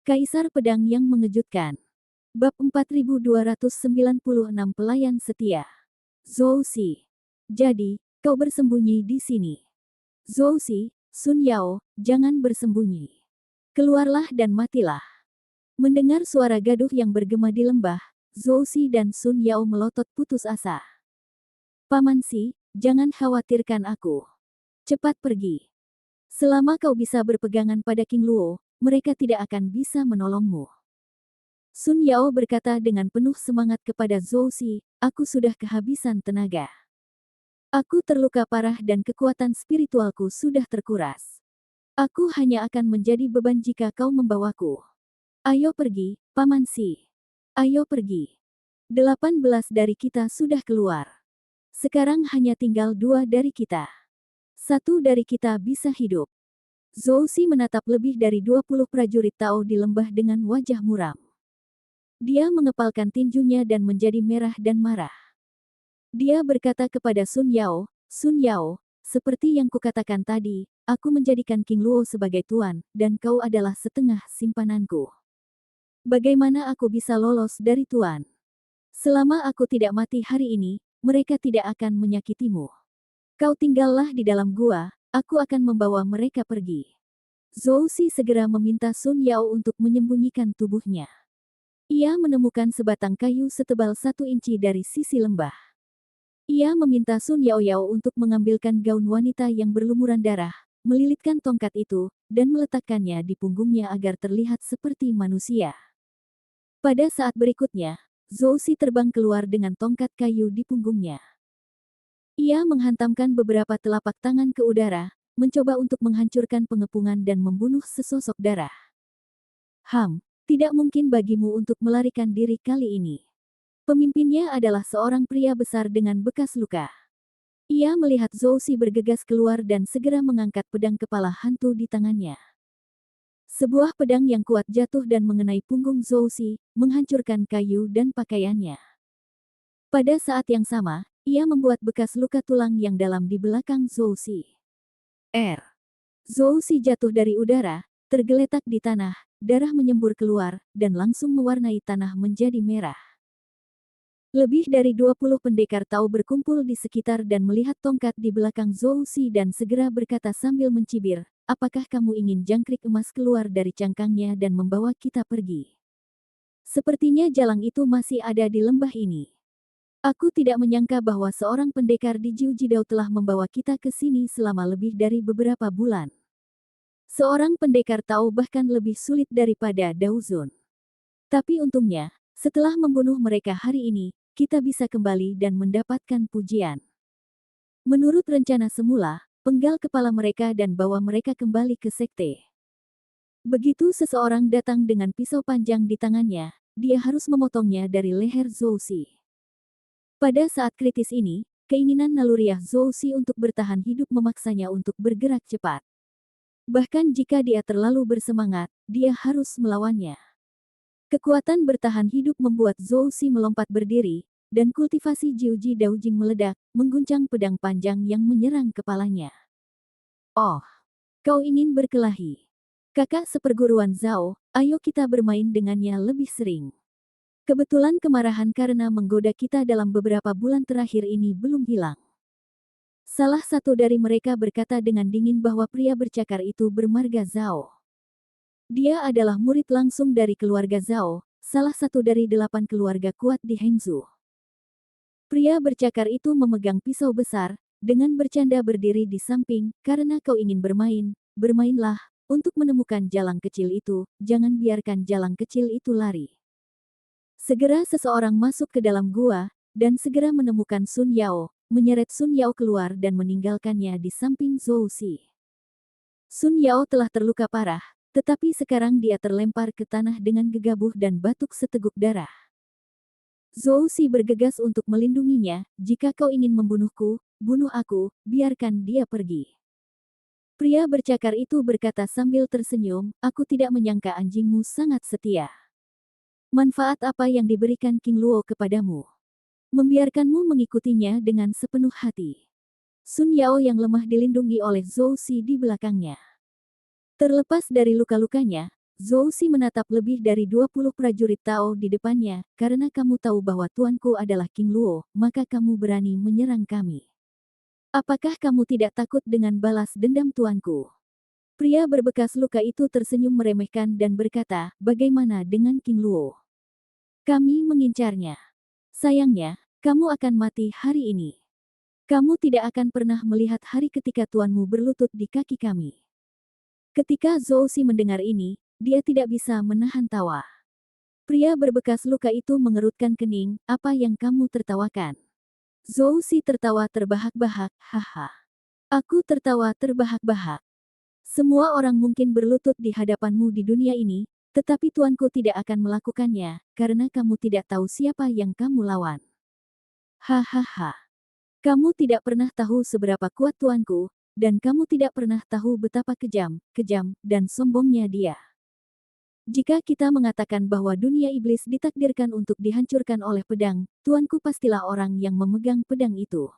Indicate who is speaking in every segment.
Speaker 1: Kaisar Pedang yang Mengejutkan. Bab 4296 Pelayan Setia. Zhou Si. Jadi, kau bersembunyi di sini. Zhou Si, Sun Yao, jangan bersembunyi. Keluarlah dan matilah. Mendengar suara gaduh yang bergema di lembah, Zhou Si dan Sun Yao melotot putus asa. Paman Si, jangan khawatirkan aku. Cepat pergi. Selama kau bisa berpegangan pada King Luo, mereka tidak akan bisa menolongmu. Sun Yao berkata dengan penuh semangat kepada Zhou Si, aku sudah kehabisan tenaga. Aku terluka parah dan kekuatan spiritualku sudah terkuras. Aku hanya akan menjadi beban jika kau membawaku. Ayo pergi, Paman Si. Ayo pergi. 18 dari kita sudah keluar. Sekarang hanya tinggal 2 dari kita. 1 dari kita bisa hidup. Zhou Si menatap lebih dari 20 prajurit Tao di lembah dengan wajah muram. Dia mengepalkan tinjunya dan menjadi merah dan marah. Dia berkata kepada Sun Yao, seperti yang kukatakan tadi, aku menjadikan King Luo sebagai tuan, dan kau adalah setengah simpananku. Bagaimana aku bisa lolos dari tuan? Selama aku tidak mati hari ini, mereka tidak akan menyakitimu. Kau tinggallah di dalam gua, aku akan membawa mereka pergi. Zhou Si segera meminta Sun Yao untuk menyembunyikan tubuhnya. Ia menemukan sebatang kayu setebal 1 inci dari sisi lembah. Ia meminta Sun Yao untuk mengambilkan gaun wanita yang berlumuran darah, melilitkan tongkat itu, dan meletakkannya di punggungnya agar terlihat seperti manusia. Pada saat berikutnya, Zhou Si terbang keluar dengan tongkat kayu di punggungnya. Ia menghantamkan beberapa telapak tangan ke udara, mencoba untuk menghancurkan pengepungan dan membunuh sesosok darah. Tidak mungkin bagimu untuk melarikan diri kali ini. Pemimpinnya adalah seorang pria besar dengan bekas luka. Ia melihat Zhou Si bergegas keluar dan segera mengangkat pedang kepala hantu di tangannya. Sebuah pedang yang kuat jatuh dan mengenai punggung Zhou Si, menghancurkan kayu dan pakaiannya. Pada saat yang sama, ia membuat bekas luka tulang yang dalam di belakang Zhou Si. Zhou Si jatuh dari udara, tergeletak di tanah, darah menyembur keluar, dan langsung mewarnai tanah menjadi merah. Lebih dari 20 pendekar Tao berkumpul di sekitar dan melihat tongkat di belakang Zhou Si dan segera berkata sambil mencibir, apakah kamu ingin jangkrik emas keluar dari cangkangnya dan membawa kita pergi? Sepertinya jalang itu masih ada di lembah ini. Aku tidak menyangka bahwa seorang pendekar di Jiu Jidao telah membawa kita ke sini selama lebih dari beberapa bulan. Seorang pendekar Tao bahkan lebih sulit daripada Dao Zun. Tapi untungnya, setelah membunuh mereka hari ini, kita bisa kembali dan mendapatkan pujian. Menurut rencana semula, penggal kepala mereka dan bawa mereka kembali ke sekte. Begitu seseorang datang dengan pisau panjang di tangannya, dia harus memotongnya dari leher Zhou Si. Pada saat kritis ini, keinginan naluriah Zhou Si untuk bertahan hidup memaksanya untuk bergerak cepat. Bahkan jika dia terlalu bersemangat, dia harus melawannya. Kekuatan bertahan hidup membuat Zhou Si melompat berdiri, dan kultivasi Jiu Jidao Jing meledak, mengguncang pedang panjang yang menyerang kepalanya. Oh, kau ingin berkelahi? Kakak seperguruan Zhao, ayo kita bermain dengannya lebih sering. Kebetulan kemarahan karena menggoda kita dalam beberapa bulan terakhir ini belum hilang. Salah satu dari mereka berkata dengan dingin bahwa pria bercakar itu bermarga Zhao. Dia adalah murid langsung dari keluarga Zhao, salah satu dari 8 keluarga kuat di Hengzhou. Pria bercakar itu memegang pisau besar, dengan bercanda berdiri di samping, karena kau ingin bermain, bermainlah, untuk menemukan jalang kecil itu, jangan biarkan jalang kecil itu lari. Segera seseorang masuk ke dalam gua, dan segera menemukan Sun Yao, menyeret Sun Yao keluar dan meninggalkannya di samping Zhou Si. Sun Yao telah terluka parah, tetapi sekarang dia terlempar ke tanah dengan gegabah dan batuk seteguk darah. Zhou Si bergegas untuk melindunginya, jika kau ingin membunuhku, bunuh aku, biarkan dia pergi. Pria bercakar itu berkata sambil tersenyum, aku tidak menyangka anjingmu sangat setia. Manfaat apa yang diberikan King Luo kepadamu? Membiarkanmu mengikutinya dengan sepenuh hati. Sun Yao yang lemah dilindungi oleh Zhou Si di belakangnya. Terlepas dari luka-lukanya, Zhou Xi menatap lebih dari 20 prajurit Tao di depannya, karena kamu tahu bahwa tuanku adalah King Luo, maka kamu berani menyerang kami. Apakah kamu tidak takut dengan balas dendam tuanku? Pria berbekas luka itu tersenyum meremehkan dan berkata, bagaimana dengan King Luo? Kami mengincarnya. Sayangnya, kamu akan mati hari ini. Kamu tidak akan pernah melihat hari ketika tuanmu berlutut di kaki kami. Ketika Zhou Xi mendengar ini, dia tidak bisa menahan tawa. Pria berbekas luka itu mengerutkan kening, apa yang kamu tertawakan? Zhou Xi tertawa terbahak-bahak, haha. Aku tertawa terbahak-bahak. Semua orang mungkin berlutut di hadapanmu di dunia ini, tetapi tuanku tidak akan melakukannya, karena kamu tidak tahu siapa yang kamu lawan. Hahaha. Kamu tidak pernah tahu seberapa kuat tuanku, dan kamu tidak pernah tahu betapa kejam, dan sombongnya dia. Jika kita mengatakan bahwa dunia iblis ditakdirkan untuk dihancurkan oleh pedang, tuanku pastilah orang yang memegang pedang itu.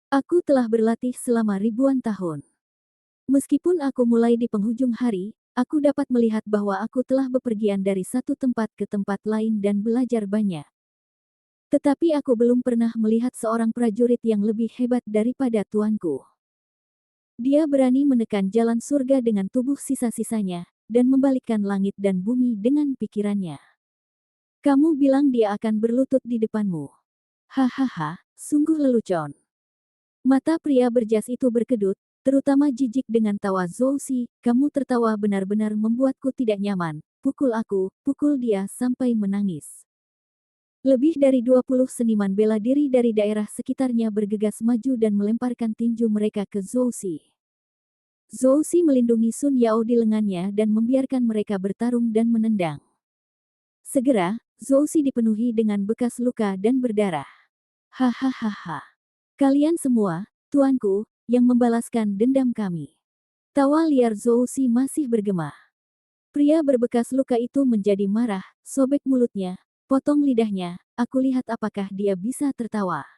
Speaker 1: Aku telah berlatih selama ribuan tahun. Meskipun aku mulai di penghujung hari, aku dapat melihat bahwa aku telah bepergian dari satu tempat ke tempat lain dan belajar banyak. Tetapi aku belum pernah melihat seorang prajurit yang lebih hebat daripada tuanku. Dia berani menekan jalan surga dengan tubuh sisa-sisanya, dan membalikkan langit dan bumi dengan pikirannya. Kamu bilang dia akan berlutut di depanmu. Hahaha, sungguh lelucon. Mata pria berjas itu berkedut, terutama jijik dengan tawa Zhou Xi, kamu tertawa benar-benar membuatku tidak nyaman, pukul aku, pukul dia sampai menangis. Lebih dari 20 seniman bela diri dari daerah sekitarnya bergegas maju dan melemparkan tinju mereka ke Zhou Xi. Zhou Xi melindungi Sun Yao di lengannya dan membiarkan mereka bertarung dan menendang. Segera, Zhou Xi dipenuhi dengan bekas luka dan berdarah. Hahaha. Kalian semua, tuanku, yang membalaskan dendam kami. Tawa liar Zhou Xi masih bergema. Pria berbekas luka itu menjadi marah, sobek mulutnya, potong lidahnya, aku lihat apakah dia bisa tertawa.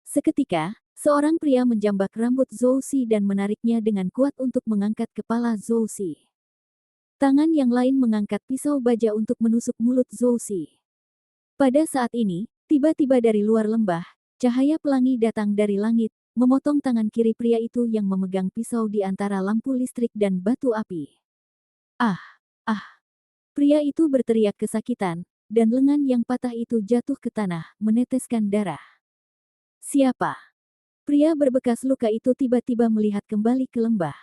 Speaker 1: Seketika, seorang pria menjambak rambut Zhou Xi dan menariknya dengan kuat untuk mengangkat kepala Zhou Xi. Tangan yang lain mengangkat pisau baja untuk menusuk mulut Zhou Xi. Pada saat ini, tiba-tiba dari luar lembah, cahaya pelangi datang dari langit, memotong tangan kiri pria itu yang memegang pisau di antara lampu listrik dan batu api. Ah! Ah! Pria itu berteriak kesakitan, dan lengan yang patah itu jatuh ke tanah, meneteskan darah. Siapa? Pria berbekas luka itu tiba-tiba melihat kembali ke lembah.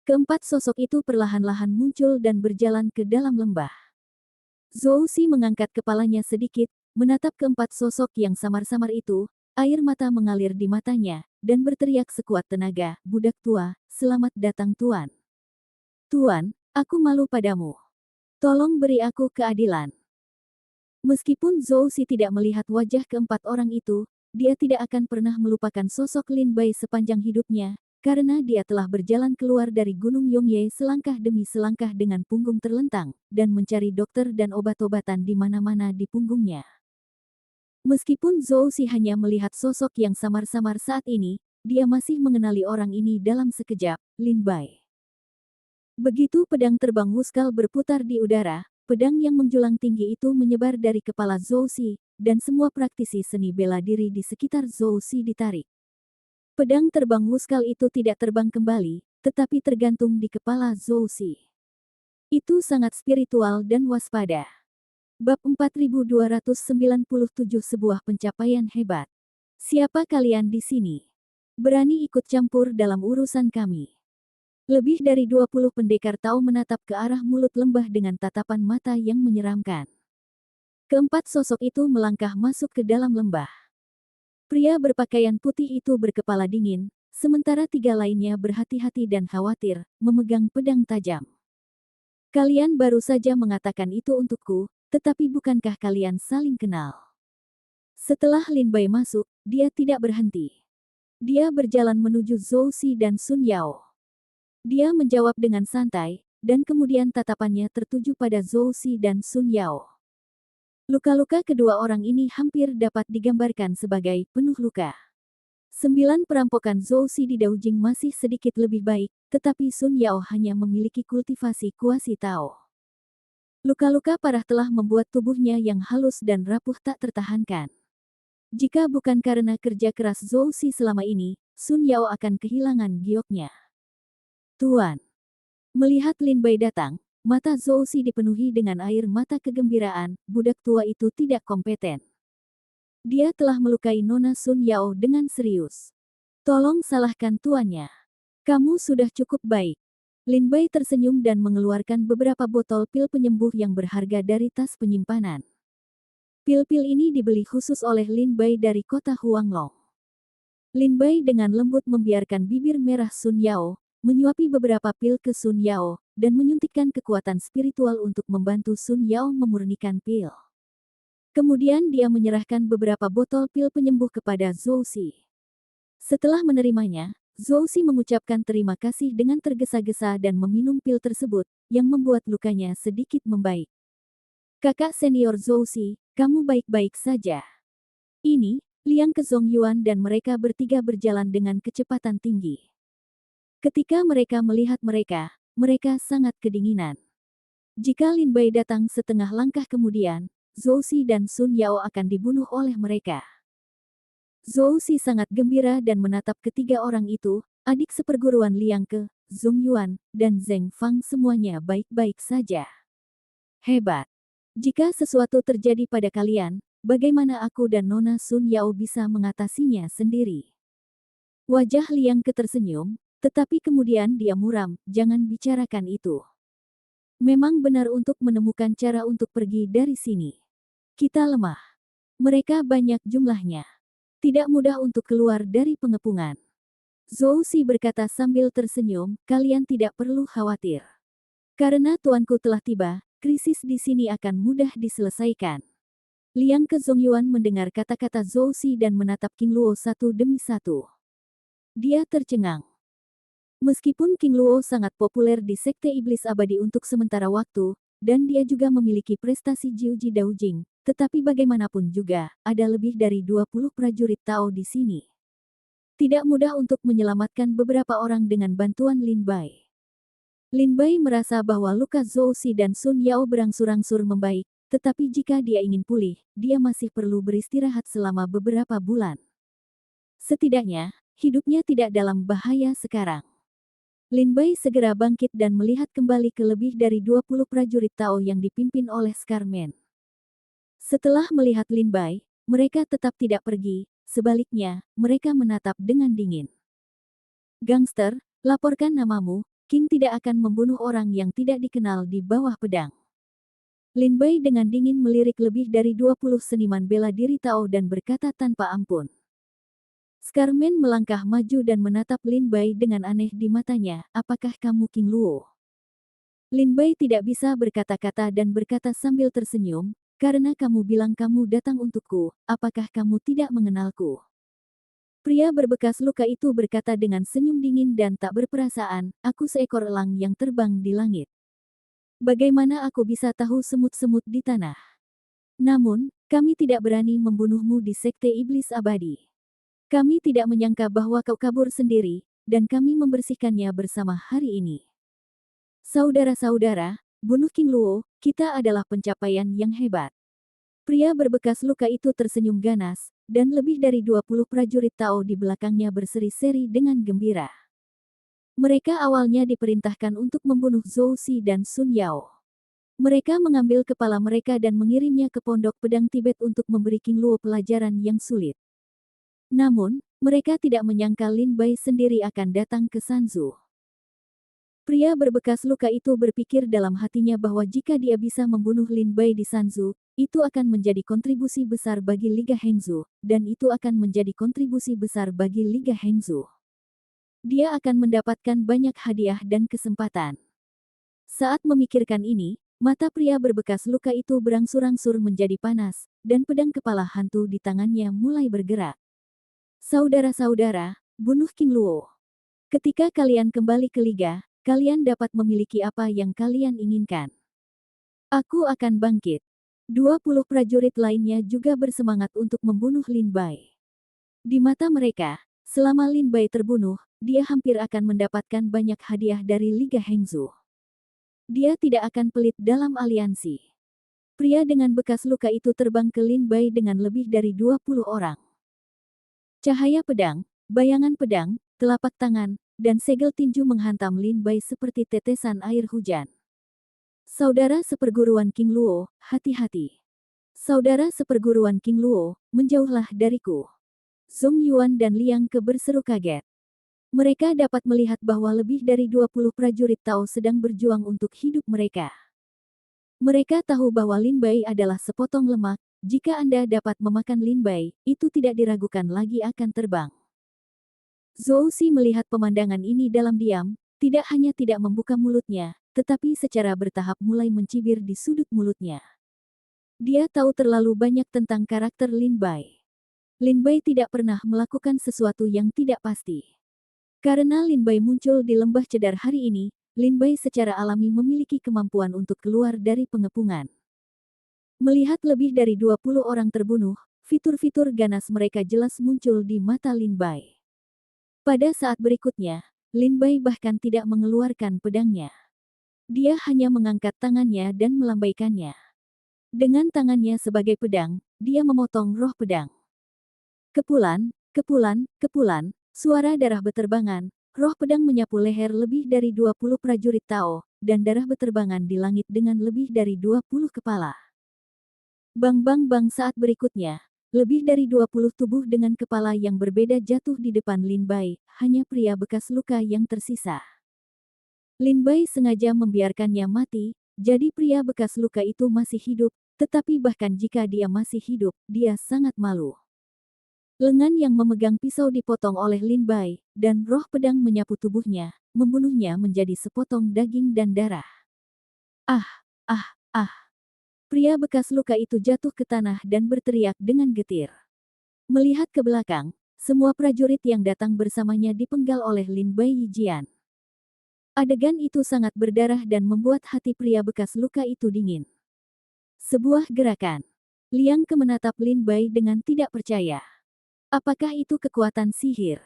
Speaker 1: Keempat sosok itu perlahan-lahan muncul dan berjalan ke dalam lembah. Zhou Xi mengangkat kepalanya sedikit, menatap keempat sosok yang samar-samar itu, air mata mengalir di matanya, dan berteriak sekuat tenaga, budak tua, selamat datang tuan. Tuan, aku malu padamu. Tolong beri aku keadilan. Meskipun Zhou Xi tidak melihat wajah keempat orang itu, dia tidak akan pernah melupakan sosok Lin Bai sepanjang hidupnya, karena dia telah berjalan keluar dari Gunung Yongye selangkah demi selangkah dengan punggung terlentang, dan mencari dokter dan obat-obatan di mana-mana di punggungnya. Meskipun Zhou Xi hanya melihat sosok yang samar-samar saat ini, dia masih mengenali orang ini dalam sekejap, Lin Bai. Begitu pedang terbang muskal berputar di udara, pedang yang menjulang tinggi itu menyebar dari kepala Zhou Xi, dan semua praktisi seni bela diri di sekitar Zhou Xi ditarik. Pedang terbang muskal itu tidak terbang kembali, tetapi tergantung di kepala Zhou Xi. Itu sangat spiritual dan waspada. Bab 4297 sebuah pencapaian hebat. Siapa kalian di sini? Berani ikut campur dalam urusan kami. Lebih dari 20 pendekar Tao menatap ke arah mulut lembah dengan tatapan mata yang menyeramkan. Keempat sosok itu melangkah masuk ke dalam lembah. Pria berpakaian putih itu berkepala dingin, sementara tiga lainnya berhati-hati dan khawatir, memegang pedang tajam. Kalian baru saja mengatakan itu untukku, tetapi bukankah kalian saling kenal? Setelah Lin Bai masuk, dia tidak berhenti. Dia berjalan menuju Zhou Xi dan Sun Yao. Dia menjawab dengan santai, dan kemudian tatapannya tertuju pada Zhou Xi dan Sun Yao. Luka-luka kedua orang ini hampir dapat digambarkan sebagai penuh luka. 9 perampokan Zhou Si di Daojing masih sedikit lebih baik, tetapi Sun Yao hanya memiliki kultivasi kuasi Tao. Luka-luka parah telah membuat tubuhnya yang halus dan rapuh tak tertahankan. Jika bukan karena kerja keras Zhou Si selama ini, Sun Yao akan kehilangan gioknya. Tuan. Melihat Lin Bai datang, mata Zhou Si dipenuhi dengan air mata kegembiraan, budak tua itu tidak kompeten. Dia telah melukai Nona Sun Yao dengan serius. Tolong salahkan tuannya. Kamu sudah cukup baik. Lin Bai tersenyum dan mengeluarkan beberapa botol pil penyembuh yang berharga dari tas penyimpanan. Pil-pil ini dibeli khusus oleh Lin Bai dari kota Huanglong. Lin Bai dengan lembut membiarkan bibir merah Sun Yao, menyuapi beberapa pil ke Sun Yao, dan menyuntikkan kekuatan spiritual untuk membantu Sun Yao memurnikan pil. Kemudian dia menyerahkan beberapa botol pil penyembuh kepada Zhou Si. Setelah menerimanya, Zhou Si mengucapkan terima kasih dengan tergesa-gesa dan meminum pil tersebut, yang membuat lukanya sedikit membaik. Kakak senior Zhou Si, kamu baik-baik saja. Ini, Liang Kezongyuan dan mereka bertiga berjalan dengan kecepatan tinggi. Ketika mereka melihat mereka, mereka sangat kedinginan. Jika Lin Bai datang setengah langkah kemudian, Zhou Si dan Sun Yao akan dibunuh oleh mereka. Zhou Si sangat gembira dan menatap ketiga orang itu, adik seperguruan Liang Ke, Zongyuan, dan Zheng Fang semuanya baik-baik saja. Hebat. Jika sesuatu terjadi pada kalian, bagaimana aku dan Nona Sun Yao bisa mengatasinya sendiri? Wajah Liang Ke tersenyum, tetapi kemudian dia muram, jangan bicarakan itu. Memang benar untuk menemukan cara untuk pergi dari sini. Kita lemah. Mereka banyak jumlahnya. Tidak mudah untuk keluar dari pengepungan. Zhou Si berkata sambil tersenyum, kalian tidak perlu khawatir. Karena tuanku telah tiba, krisis di sini akan mudah diselesaikan. Liang Kezongyuan mendengar kata-kata Zhou Si dan menatap King Luo satu demi satu. Dia tercengang. Meskipun King Luo sangat populer di Sekte Iblis Abadi untuk sementara waktu, dan dia juga memiliki prestasi Jiuji Daojing, tetapi bagaimanapun juga, ada lebih dari 20 prajurit Tao di sini. Tidak mudah untuk menyelamatkan beberapa orang dengan bantuan Lin Bai. Lin Bai merasa bahwa luka Zhou Si dan Sun Yao berangsur-angsur membaik, tetapi jika dia ingin pulih, dia masih perlu beristirahat selama beberapa bulan. Setidaknya, hidupnya tidak dalam bahaya sekarang. Lin Bai segera bangkit dan melihat kembali ke lebih dari 20 prajurit Tao yang dipimpin oleh Scarman. Setelah melihat Lin Bai, mereka tetap tidak pergi, sebaliknya, mereka menatap dengan dingin. Gangster, laporkan namamu, King tidak akan membunuh orang yang tidak dikenal di bawah pedang. Lin Bai dengan dingin melirik lebih dari 20 seniman bela diri Tao dan berkata tanpa ampun. Scarman melangkah maju dan menatap Lin Bai dengan aneh di matanya, apakah kamu King Luo? Lin Bai tidak bisa berkata-kata dan berkata sambil tersenyum, karena kamu bilang kamu datang untukku, apakah kamu tidak mengenalku? Pria berbekas luka itu berkata dengan senyum dingin dan tak berperasaan, aku seekor elang yang terbang di langit. Bagaimana aku bisa tahu semut-semut di tanah? Namun, kami tidak berani membunuhmu di Sekte Iblis Abadi. Kami tidak menyangka bahwa kau kabur sendiri, dan kami membersihkannya bersama hari ini. Saudara-saudara, bunuh King Luo, kita adalah pencapaian yang hebat. Pria berbekas luka itu tersenyum ganas, dan lebih dari 20 prajurit Tao di belakangnya berseri-seri dengan gembira. Mereka awalnya diperintahkan untuk membunuh Zhou Si dan Sun Yao. Mereka mengambil kepala mereka dan mengirimnya ke pondok pedang Tibet untuk memberi King Luo pelajaran yang sulit. Namun, mereka tidak menyangka Lin Bai sendiri akan datang ke Sanzu. Pria berbekas luka itu berpikir dalam hatinya bahwa jika dia bisa membunuh Lin Bai di Sanzu, itu akan menjadi kontribusi besar bagi Liga Hengzu, dan itu akan menjadi kontribusi besar bagi Liga Hengzu. Dia akan mendapatkan banyak hadiah dan kesempatan. Saat memikirkan ini, mata pria berbekas luka itu berangsur-angsur menjadi panas, dan pedang kepala hantu di tangannya mulai bergerak. Saudara-saudara, bunuh King Luo. Ketika kalian kembali ke Liga, kalian dapat memiliki apa yang kalian inginkan. Aku akan bangkit. 20 prajurit lainnya juga bersemangat untuk membunuh Lin Bai. Di mata mereka, Selama Lin Bai terbunuh, dia hampir akan mendapatkan banyak hadiah dari Liga Hengzu. Dia tidak akan pelit dalam aliansi. Pria dengan bekas luka itu terbang ke Lin Bai dengan lebih dari 20 orang. Cahaya pedang, bayangan pedang, telapak tangan, dan segel tinju menghantam Lin Bai seperti tetesan air hujan. Saudara seperguruan King Luo, hati-hati. Saudara seperguruan King Luo, menjauhlah dariku. Zhong Yuan dan Liang Ke berseru kaget. Mereka dapat melihat bahwa lebih dari 20 prajurit Tao sedang berjuang untuk hidup mereka. Mereka tahu bahwa Lin Bai adalah sepotong lemak, jika Anda dapat memakan Lin Bai, itu tidak diragukan lagi akan terbang. Zhou Xi melihat pemandangan ini dalam diam, tidak hanya tidak membuka mulutnya, tetapi secara bertahap mulai mencibir di sudut mulutnya. Dia tahu terlalu banyak tentang karakter Lin Bai. Lin Bai tidak pernah melakukan sesuatu yang tidak pasti. Karena Lin Bai muncul di lembah cedar hari ini, Lin Bai secara alami memiliki kemampuan untuk keluar dari pengepungan. Melihat lebih dari 20 orang terbunuh, fitur-fitur ganas mereka jelas muncul di mata Lin Bai. Pada saat berikutnya, Lin Bai bahkan tidak mengeluarkan pedangnya. Dia hanya mengangkat tangannya dan melambaikannya. Dengan tangannya sebagai pedang, dia memotong roh pedang. Kepulan, kepulan, kepulan, suara darah beterbangan, roh pedang menyapu leher lebih dari 20 prajurit Tao, dan darah beterbangan di langit dengan lebih dari 20 kepala. Bang-bang-bang saat berikutnya, lebih dari 20 tubuh dengan kepala yang berbeda jatuh di depan Lin Bai, hanya pria bekas luka yang tersisa. Lin Bai sengaja membiarkannya mati, jadi pria bekas luka itu masih hidup, tetapi bahkan jika dia masih hidup, dia sangat malu. Lengan yang memegang pisau dipotong oleh Lin Bai, dan roh pedang menyapu tubuhnya, membunuhnya menjadi sepotong daging dan darah. Ah, ah, ah. Pria bekas luka itu jatuh ke tanah dan berteriak dengan getir. Melihat ke belakang, semua prajurit yang datang bersamanya dipenggal oleh Lin Bai Yijian. Adegan itu sangat berdarah dan membuat hati pria bekas luka itu dingin. Sebuah gerakan. Liang Ke menatap Lin Bai dengan tidak percaya. Apakah itu kekuatan sihir?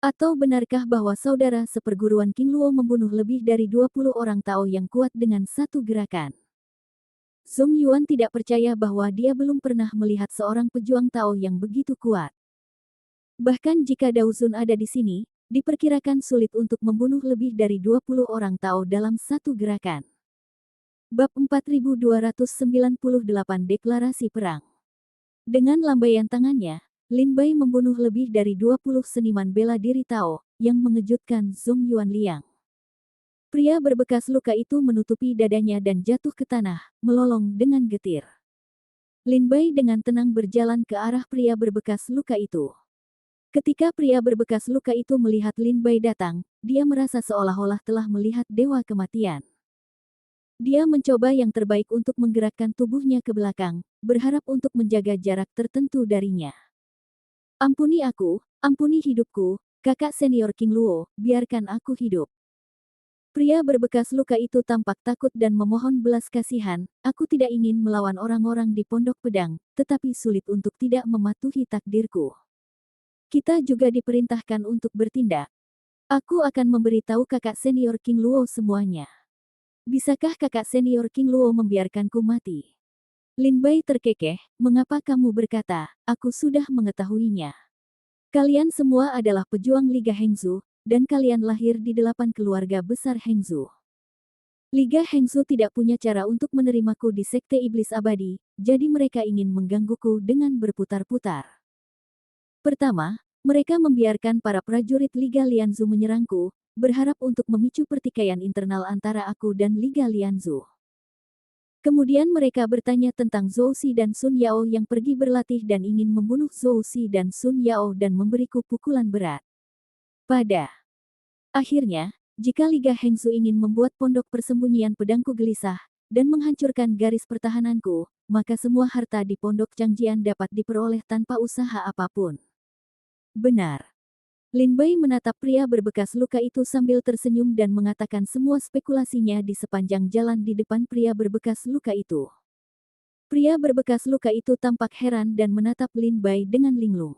Speaker 1: Atau benarkah bahwa saudara seperguruan King Luo membunuh lebih dari 20 orang Tao yang kuat dengan satu gerakan? Zhong Yuan tidak percaya bahwa dia belum pernah melihat seorang pejuang Tao yang begitu kuat. Bahkan jika Dao Zun ada di sini, diperkirakan sulit untuk membunuh lebih dari 20 orang Tao dalam satu gerakan. Bab 4298 Deklarasi Perang. Dengan lambaian tangannya, Lin Bai membunuh lebih dari 20 seniman bela diri Tao, yang mengejutkan Zhong Yuan Liang. Pria berbekas luka itu menutupi dadanya dan jatuh ke tanah, melolong dengan getir. Lin Bai dengan tenang berjalan ke arah pria berbekas luka itu. Ketika pria berbekas luka itu melihat Lin Bai datang, dia merasa seolah-olah telah melihat dewa kematian. Dia mencoba yang terbaik untuk menggerakkan tubuhnya ke belakang, berharap untuk menjaga jarak tertentu darinya. Ampuni aku, ampuni hidupku, kakak senior King Luo, biarkan aku hidup. Pria berbekas luka itu tampak takut dan memohon belas kasihan, aku tidak ingin melawan orang-orang di pondok pedang, tetapi sulit untuk tidak mematuhi takdirku. Kita juga diperintahkan untuk bertindak. Aku akan memberitahu kakak senior King Luo semuanya. Bisakah kakak senior King Luo membiarkanku mati? Lin Bai terkekeh, mengapa kamu berkata, aku sudah mengetahuinya. Kalian semua adalah pejuang Liga Hengzu, dan kalian lahir di 8 keluarga besar Hengzu. Liga Hengzu tidak punya cara untuk menerimaku di Sekte Iblis Abadi, jadi mereka ingin menggangguku dengan berputar-putar. Pertama, mereka membiarkan para prajurit Liga Lianzu menyerangku, berharap untuk memicu pertikaian internal antara aku dan Liga Lianzu. Kemudian mereka bertanya tentang Zhou Xi dan Sun Yao yang pergi berlatih dan ingin membunuh Zhou Xi dan Sun Yao dan memberiku pukulan berat. Pada akhirnya, jika Liga Hengzu ingin membuat pondok persembunyian pedangku gelisah, dan menghancurkan garis pertahananku, maka semua harta di pondok Changjian dapat diperoleh tanpa usaha apapun. Benar. Lin Bai menatap pria berbekas luka itu sambil tersenyum dan mengatakan semua spekulasinya di sepanjang jalan di depan pria berbekas luka itu. Pria berbekas luka itu tampak heran dan menatap Lin Bai dengan linglung.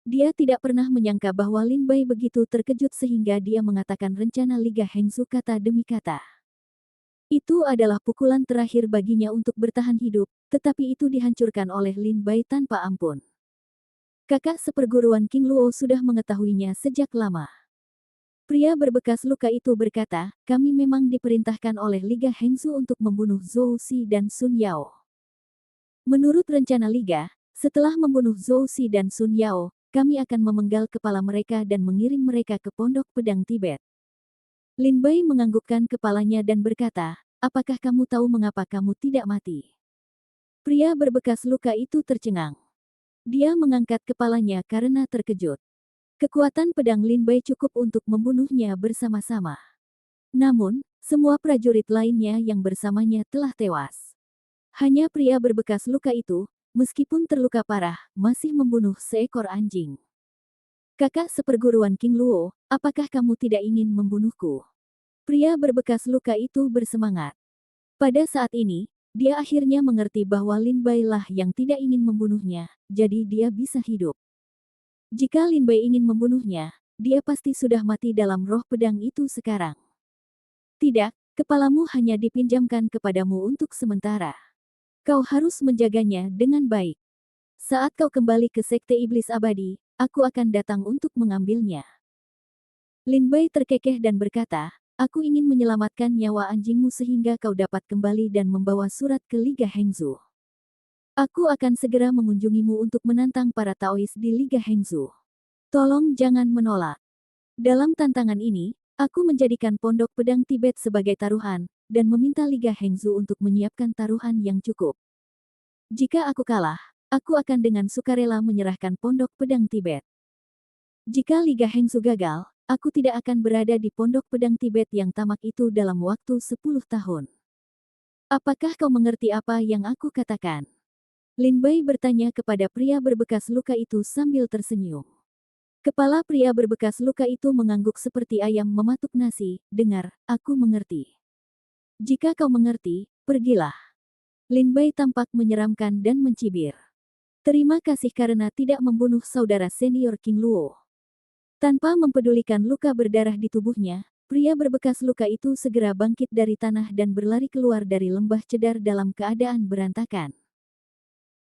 Speaker 1: Dia tidak pernah menyangka bahwa Lin Bai begitu terkejut sehingga dia mengatakan rencana Liga Hengzu kata demi kata. Itu adalah pukulan terakhir baginya untuk bertahan hidup, tetapi itu dihancurkan oleh Lin Bai tanpa ampun. Kakak seperguruan King Luo sudah mengetahuinya sejak lama. Pria berbekas luka itu berkata, kami memang diperintahkan oleh Liga Hengzu untuk membunuh Zhou Xi dan Sun Yao. Menurut rencana Liga, setelah membunuh Zhou Xi dan Sun Yao, kami akan memenggal kepala mereka dan mengirim mereka ke Pondok Pedang Tibet. Lin Bai menganggukkan kepalanya dan berkata, apakah kamu tahu mengapa kamu tidak mati? Pria berbekas luka itu tercengang. Dia mengangkat kepalanya karena terkejut. Kekuatan pedang Lin Bai cukup untuk membunuhnya bersama-sama. Namun, semua prajurit lainnya yang bersamanya telah tewas. Hanya pria berbekas luka itu, meskipun terluka parah, masih membunuh seekor anjing. Kakak seperguruan King Luo, apakah kamu tidak ingin membunuhku? Pria berbekas luka itu bersemangat. Pada saat ini, dia akhirnya mengerti bahwa Lin Bai lah yang tidak ingin membunuhnya, jadi dia bisa hidup. Jika Lin Bai ingin membunuhnya, dia pasti sudah mati dalam roh pedang itu sekarang. Tidak, kepalamu hanya dipinjamkan kepadamu untuk sementara. Kau harus menjaganya dengan baik. Saat kau kembali ke Sekte Iblis Abadi, aku akan datang untuk mengambilnya. Lin Bai terkekeh dan berkata, aku ingin menyelamatkan nyawa anjingmu sehingga kau dapat kembali dan membawa surat ke Liga Hengzu. Aku akan segera mengunjungimu untuk menantang para Taois di Liga Hengzu. Tolong jangan menolak. Dalam tantangan ini, aku menjadikan Pondok Pedang Tibet sebagai taruhan, dan meminta Liga Hengzu untuk menyiapkan taruhan yang cukup. Jika aku kalah, aku akan dengan sukarela menyerahkan Pondok Pedang Tibet. Jika Liga Hengzu gagal, aku tidak akan berada di Pondok Pedang Tibet yang tamak itu dalam waktu 10 tahun. Apakah kau mengerti apa yang aku katakan? Lin Bai bertanya kepada pria berbekas luka itu sambil tersenyum. Kepala pria berbekas luka itu mengangguk seperti ayam mematuk nasi. Dengar, aku mengerti. Jika kau mengerti, pergilah. Lin Bai tampak menyeramkan dan mencibir. Terima kasih karena tidak membunuh saudara senior King Luo. Tanpa mempedulikan luka berdarah di tubuhnya, pria berbekas luka itu segera bangkit dari tanah dan berlari keluar dari lembah cedar dalam keadaan berantakan.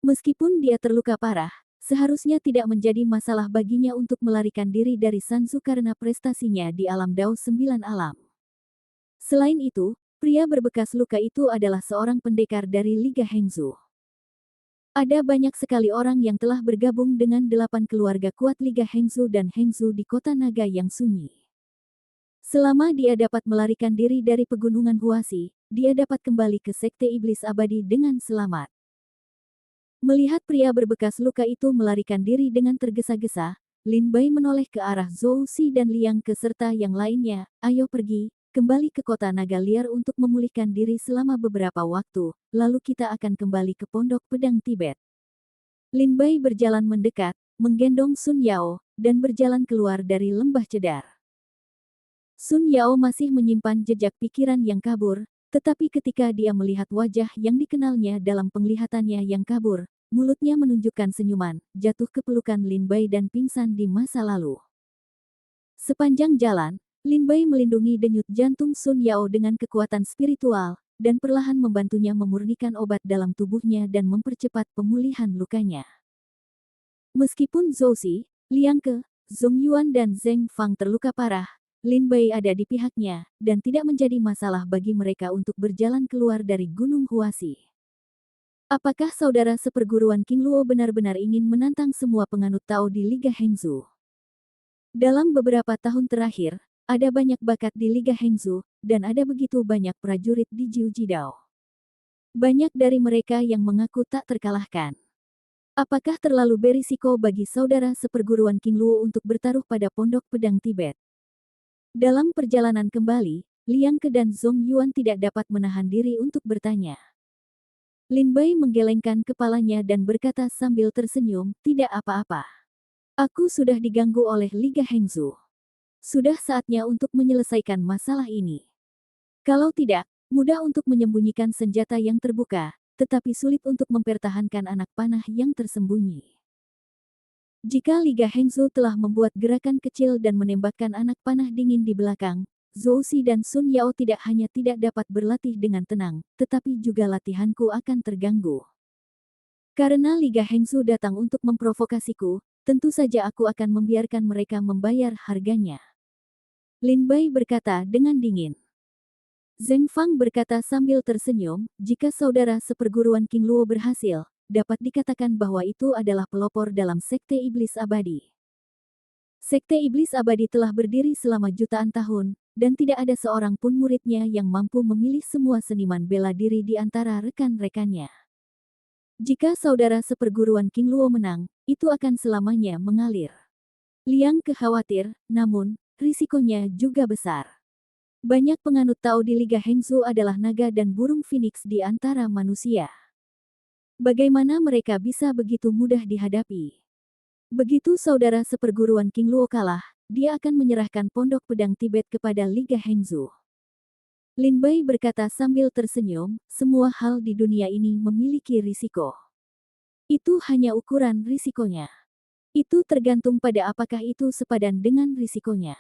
Speaker 1: Meskipun dia terluka parah, seharusnya tidak menjadi masalah baginya untuk melarikan diri dari Sanzu karena prestasinya di alam Dao 9 alam. Selain itu, pria berbekas luka itu adalah seorang pendekar dari Liga Hengzu. Ada banyak sekali orang yang telah bergabung dengan 8 keluarga kuat Liga Hengzu dan Hengzu di kota naga yang sunyi. Selama dia dapat melarikan diri dari pegunungan Huasi, dia dapat kembali ke Sekte Iblis Abadi dengan selamat. Melihat pria berbekas luka itu melarikan diri dengan tergesa-gesa, Lin Bai menoleh ke arah Zhou Xi dan Liang Ke serta yang lainnya, ayo pergi. Kembali ke kota naga liar untuk memulihkan diri selama beberapa waktu, lalu kita akan kembali ke Pondok Pedang Tibet. Lin Bai berjalan mendekat, menggendong Sun Yao, dan berjalan keluar dari lembah cedar. Sun Yao masih menyimpan jejak pikiran yang kabur, tetapi ketika dia melihat wajah yang dikenalnya dalam penglihatannya yang kabur, mulutnya menunjukkan senyuman, jatuh ke pelukan Lin Bai dan pingsan di masa lalu. Sepanjang jalan, Lin Bai melindungi denyut jantung Sun Yao dengan kekuatan spiritual, dan perlahan membantunya memurnikan obat dalam tubuhnya dan mempercepat pemulihan lukanya. Meskipun Zhou Xi, Liang Ke, Zhong Yuan dan Zheng Fang terluka parah, Lin Bai ada di pihaknya, dan tidak menjadi masalah bagi mereka untuk berjalan keluar dari Gunung Huasi. Apakah saudara seperguruan King Luo benar-benar ingin menantang semua penganut Tao di Liga Hengzu? Dalam beberapa tahun terakhir, ada banyak bakat di Liga Hengzu, dan ada begitu banyak prajurit di Jiujidao. Banyak dari mereka yang mengaku tak terkalahkan. Apakah terlalu berisiko bagi saudara seperguruan King Luo untuk bertaruh pada Pondok Pedang Tibet? Dalam perjalanan kembali, Liang Ke dan Zhong Yuan tidak dapat menahan diri untuk bertanya. Lin Bai menggelengkan kepalanya dan berkata sambil tersenyum, tidak apa-apa. Aku sudah diganggu oleh Liga Hengzu. Sudah saatnya untuk menyelesaikan masalah ini. Kalau tidak, mudah untuk menyembunyikan senjata yang terbuka, tetapi sulit untuk mempertahankan anak panah yang tersembunyi. Jika Liga Hangzhou telah membuat gerakan kecil dan menembakkan anak panah dingin di belakang, Zhou Xi dan Sun Yao tidak hanya tidak dapat berlatih dengan tenang, tetapi juga latihanku akan terganggu. Karena Liga Hangzhou datang untuk memprovokasiku, tentu saja aku akan membiarkan mereka membayar harganya. Lin Bai berkata dengan dingin. Zheng Fang berkata sambil tersenyum, jika saudara seperguruan King Luo berhasil, dapat dikatakan bahwa itu adalah pelopor dalam Sekte Iblis Abadi. Sekte Iblis Abadi telah berdiri selama jutaan tahun, dan tidak ada seorang pun muridnya yang mampu memilih semua seniman bela diri di antara rekan-rekannya. Jika saudara seperguruan King Luo menang, itu akan selamanya mengalir. Liang khawatir, namun, risikonya juga besar. Banyak penganut Tao di Liga Hangzhou adalah naga dan burung phoenix di antara manusia. Bagaimana mereka bisa begitu mudah dihadapi? Begitu saudara seperguruan King Luo kalah, dia akan menyerahkan pondok pedang Tibet kepada Liga Hangzhou. Lin Bai berkata sambil tersenyum, semua hal di dunia ini memiliki risiko. Itu hanya ukuran risikonya. Itu tergantung pada apakah itu sepadan dengan risikonya.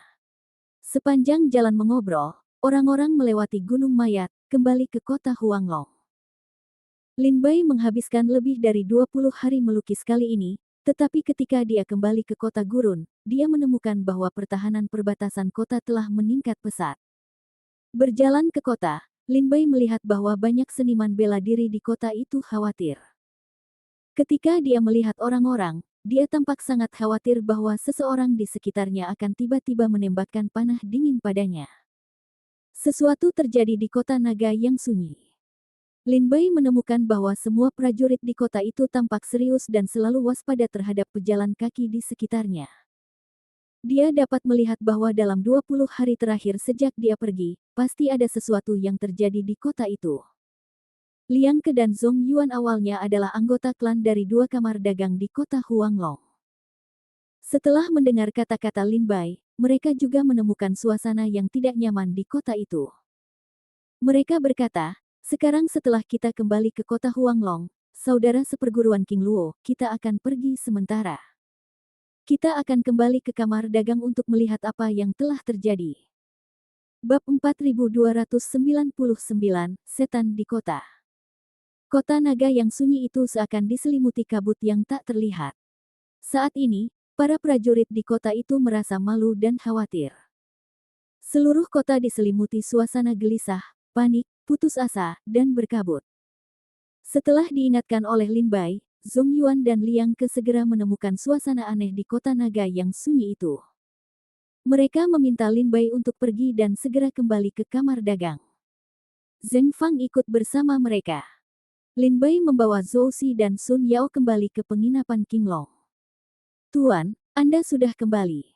Speaker 1: Sepanjang jalan mengobrol, orang-orang melewati Gunung Mayat, kembali ke kota Huanglong. Lin Bai menghabiskan lebih dari 20 hari melukis kali ini, tetapi ketika dia kembali ke kota gurun, dia menemukan bahwa pertahanan perbatasan kota telah meningkat pesat. Berjalan ke kota, Lin Bai melihat bahwa banyak seniman bela diri di kota itu khawatir. Ketika dia melihat orang-orang, dia tampak sangat khawatir bahwa seseorang di sekitarnya akan tiba-tiba menembakkan panah dingin padanya. Sesuatu terjadi di kota naga yang sunyi. Lin Bai menemukan bahwa semua prajurit di kota itu tampak serius dan selalu waspada terhadap pejalan kaki di sekitarnya. Dia dapat melihat bahwa dalam 20 hari terakhir sejak dia pergi, pasti ada sesuatu yang terjadi di kota itu. Liang Ke dan Zhong Yuan awalnya adalah anggota klan dari 2 kamar dagang di kota Huanglong. Setelah mendengar kata-kata Lin Bai, mereka juga menemukan suasana yang tidak nyaman di kota itu. Mereka berkata, sekarang setelah kita kembali ke kota Huanglong, saudara seperguruan King Luo, kita akan pergi sementara. Kita akan kembali ke kamar dagang untuk melihat apa yang telah terjadi. Bab 4299, Setan di Kota. Kota naga yang sunyi itu seakan diselimuti kabut yang tak terlihat. Saat ini, para prajurit di kota itu merasa malu dan khawatir. Seluruh kota diselimuti suasana gelisah, panik, putus asa, dan berkabut. Setelah diingatkan oleh Lin Bai, Zhong Yuan dan Liang Ke segera menemukan suasana aneh di kota naga yang sunyi itu. Mereka meminta Lin Bai untuk pergi dan segera kembali ke kamar dagang. Zheng Fang ikut bersama mereka. Lin Bai membawa Zhou Xi dan Sun Yao kembali ke penginapan King Long. Tuan, Anda sudah kembali.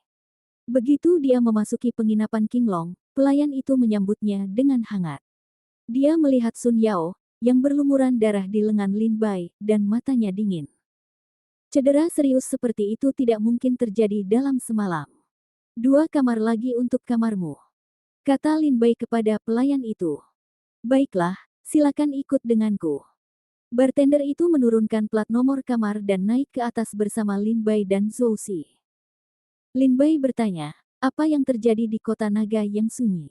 Speaker 1: Begitu dia memasuki penginapan King Long, pelayan itu menyambutnya dengan hangat. Dia melihat Sun Yao, yang berlumuran darah di lengan Lin Bai, dan matanya dingin. Cedera serius seperti itu tidak mungkin terjadi dalam semalam. 2 kamar lagi untuk kamarmu, kata Lin Bai kepada pelayan itu. Baiklah, silakan ikut denganku. Bartender itu menurunkan plat nomor kamar dan naik ke atas bersama Lin Bai dan Zhou Xi. Lin Bai bertanya, apa yang terjadi di kota naga yang sunyi?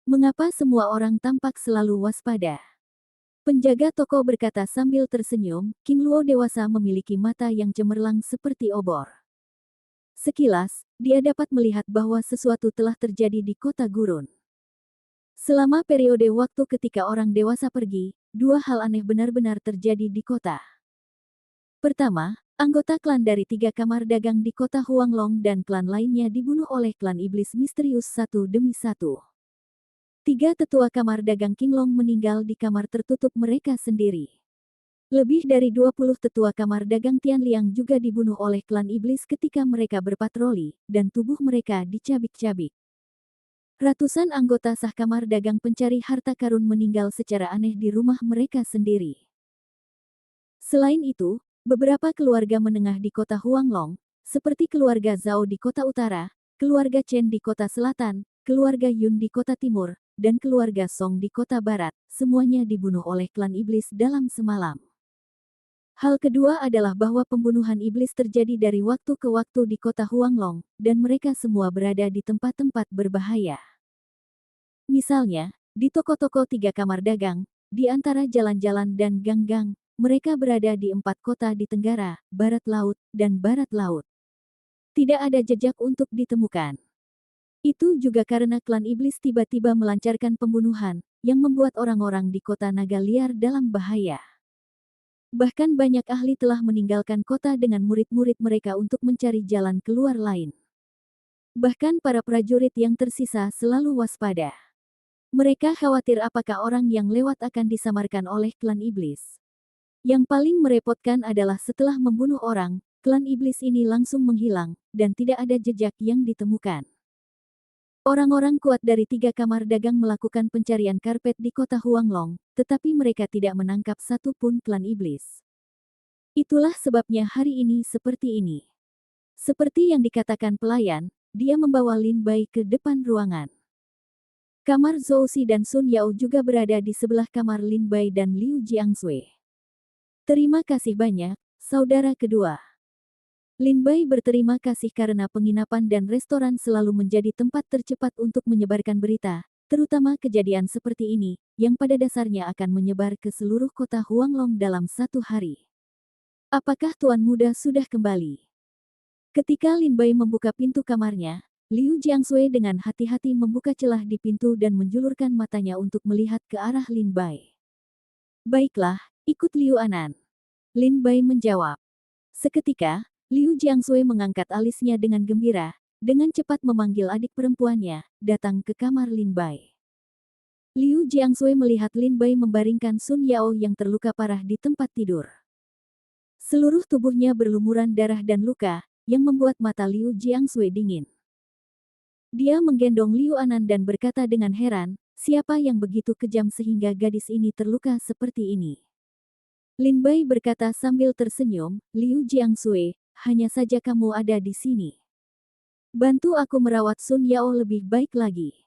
Speaker 1: Mengapa semua orang tampak selalu waspada? Penjaga toko berkata sambil tersenyum, King Luo dewasa memiliki mata yang cemerlang seperti obor. Sekilas, dia dapat melihat bahwa sesuatu telah terjadi di kota gurun. Selama periode waktu ketika orang dewasa pergi, 2 hal aneh benar-benar terjadi di kota. Pertama, anggota klan dari 3 kamar dagang di kota Huanglong dan klan lainnya dibunuh oleh klan iblis misterius satu demi satu. 3 tetua kamar dagang King Long meninggal di kamar tertutup mereka sendiri. Lebih dari 20 tetua kamar dagang Tian Liang juga dibunuh oleh klan iblis ketika mereka berpatroli, dan tubuh mereka dicabik-cabik. Ratusan anggota sah kamar dagang pencari harta karun meninggal secara aneh di rumah mereka sendiri. Selain itu, beberapa keluarga menengah di kota Huanglong, seperti keluarga Zhao di kota utara, keluarga Chen di kota selatan, keluarga Yun di kota timur, dan keluarga Song di kota barat, semuanya dibunuh oleh klan iblis dalam semalam. Hal kedua adalah bahwa pembunuhan iblis terjadi dari waktu ke waktu di kota Huanglong, dan mereka semua berada di tempat-tempat berbahaya. Misalnya, di toko-toko 3 kamar dagang, di antara jalan-jalan dan gang-gang, mereka berada di 4 kota di tenggara, barat laut, dan barat laut. Tidak ada jejak untuk ditemukan. Itu juga karena klan iblis tiba-tiba melancarkan pembunuhan, yang membuat orang-orang di kota naga liar dalam bahaya. Bahkan banyak ahli telah meninggalkan kota dengan murid-murid mereka untuk mencari jalan keluar lain. Bahkan para prajurit yang tersisa selalu waspada. Mereka khawatir apakah orang yang lewat akan disamarkan oleh klan iblis. Yang paling merepotkan adalah setelah membunuh orang, klan iblis ini langsung menghilang, dan tidak ada jejak yang ditemukan. Orang-orang kuat dari 3 kamar dagang melakukan pencarian karpet di kota Huanglong, tetapi mereka tidak menangkap satu pun klan iblis. Itulah sebabnya hari ini seperti ini. Seperti yang dikatakan pelayan, dia membawa Lin Bai ke depan ruangan. Kamar Zhou Si dan Sun Yao juga berada di sebelah kamar Lin Bai dan Liu Jiangsui. Terima kasih banyak, saudara kedua. Lin Bai berterima kasih karena penginapan dan restoran selalu menjadi tempat tercepat untuk menyebarkan berita, terutama kejadian seperti ini, yang pada dasarnya akan menyebar ke seluruh kota Huanglong dalam 1 hari. Apakah Tuan Muda sudah kembali? Ketika Lin Bai membuka pintu kamarnya, Liu Jiangsui dengan hati-hati membuka celah di pintu dan menjulurkan matanya untuk melihat ke arah Lin Bai. Baiklah, ikut Liu Anan. Lin Bai menjawab. Seketika, Liu Jiangsui mengangkat alisnya dengan gembira, dengan cepat memanggil adik perempuannya, datang ke kamar Lin Bai. Liu Jiangsui melihat Lin Bai membaringkan Sun Yao yang terluka parah di tempat tidur. Seluruh tubuhnya berlumuran darah dan luka, yang membuat mata Liu Jiangsui dingin. Dia menggendong Liu Anan dan berkata dengan heran, siapa yang begitu kejam sehingga gadis ini terluka seperti ini? Lin Bai berkata sambil tersenyum, Liu Jiangsui, hanya saja kamu ada di sini. Bantu aku merawat Sun Yao lebih baik lagi.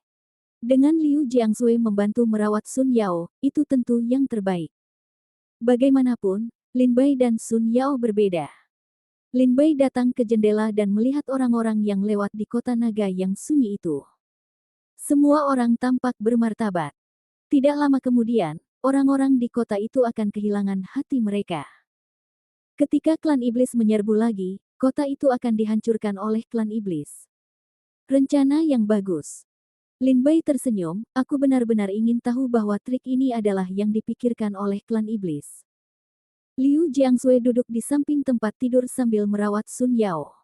Speaker 1: Dengan Liu Jiangsui membantu merawat Sun Yao, itu tentu yang terbaik. Bagaimanapun, Lin Bai dan Sun Yao berbeda. Lin Bai datang ke jendela dan melihat orang-orang yang lewat di kota naga yang sunyi itu. Semua orang tampak bermartabat. Tidak lama kemudian, orang-orang di kota itu akan kehilangan hati mereka. Ketika klan iblis menyerbu lagi, kota itu akan dihancurkan oleh klan iblis. Rencana yang bagus. Lin Bai tersenyum, aku benar-benar ingin tahu bahwa trik ini adalah yang dipikirkan oleh klan iblis. Liu Jiangsui duduk di samping tempat tidur sambil merawat Sun Yao.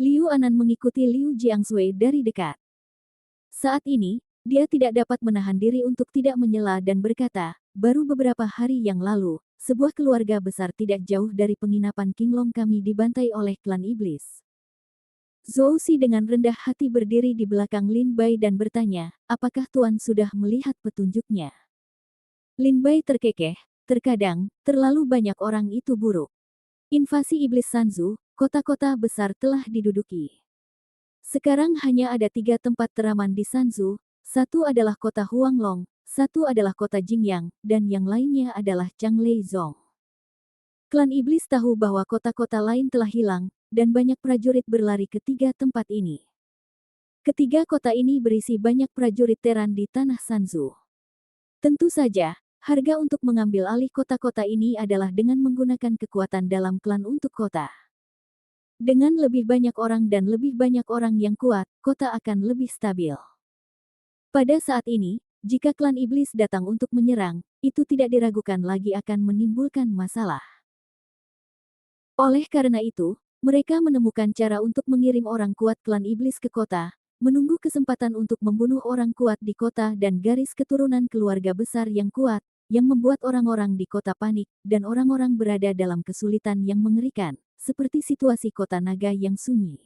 Speaker 1: Liu Anan mengikuti Liu Jiangsui dari dekat. Saat ini, dia tidak dapat menahan diri untuk tidak menyela dan berkata, baru beberapa hari yang lalu, sebuah keluarga besar tidak jauh dari penginapan Qinglong kami dibantai oleh klan iblis. Zhou Si dengan rendah hati berdiri di belakang Lin Bai dan bertanya, apakah Tuan sudah melihat petunjuknya? Lin Bai terkekeh, terkadang, terlalu banyak orang itu buruk. Invasi iblis Sanzu, kota-kota besar telah diduduki. Sekarang hanya ada 3 tempat teraman di Sanzu, satu adalah kota Huanglong, satu adalah kota Jingyang, dan yang lainnya adalah Changleizong. Klan iblis tahu bahwa kota-kota lain telah hilang, dan banyak prajurit berlari ke 3 tempat ini. Ketiga kota ini berisi banyak prajurit teran di tanah Sanzu. Tentu saja, harga untuk mengambil alih kota-kota ini adalah dengan menggunakan kekuatan dalam klan untuk kota. Dengan lebih banyak orang dan lebih banyak orang yang kuat, kota akan lebih stabil. Pada saat ini, jika klan iblis datang untuk menyerang, itu tidak diragukan lagi akan menimbulkan masalah. Oleh karena itu, mereka menemukan cara untuk mengirim orang kuat klan iblis ke kota, menunggu kesempatan untuk membunuh orang kuat di kota dan garis keturunan keluarga besar yang kuat, yang membuat orang-orang di kota panik, dan orang-orang berada dalam kesulitan yang mengerikan, seperti situasi kota naga yang sunyi.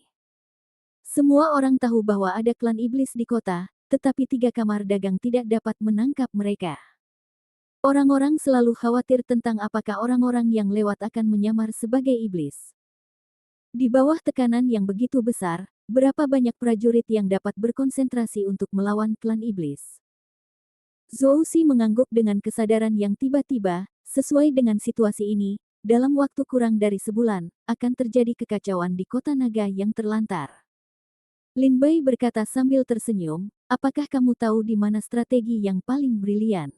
Speaker 1: Semua orang tahu bahwa ada klan iblis di kota, tetapi 3 kamar dagang tidak dapat menangkap mereka. Orang-orang selalu khawatir tentang apakah orang-orang yang lewat akan menyamar sebagai iblis. Di bawah tekanan yang begitu besar, berapa banyak prajurit yang dapat berkonsentrasi untuk melawan klan iblis? Zhou Si mengangguk dengan kesadaran yang tiba-tiba, sesuai dengan situasi ini, dalam waktu kurang dari sebulan, akan terjadi kekacauan di kota naga yang terlantar. Lin Bai berkata sambil tersenyum, apakah kamu tahu di mana strategi yang paling brilian?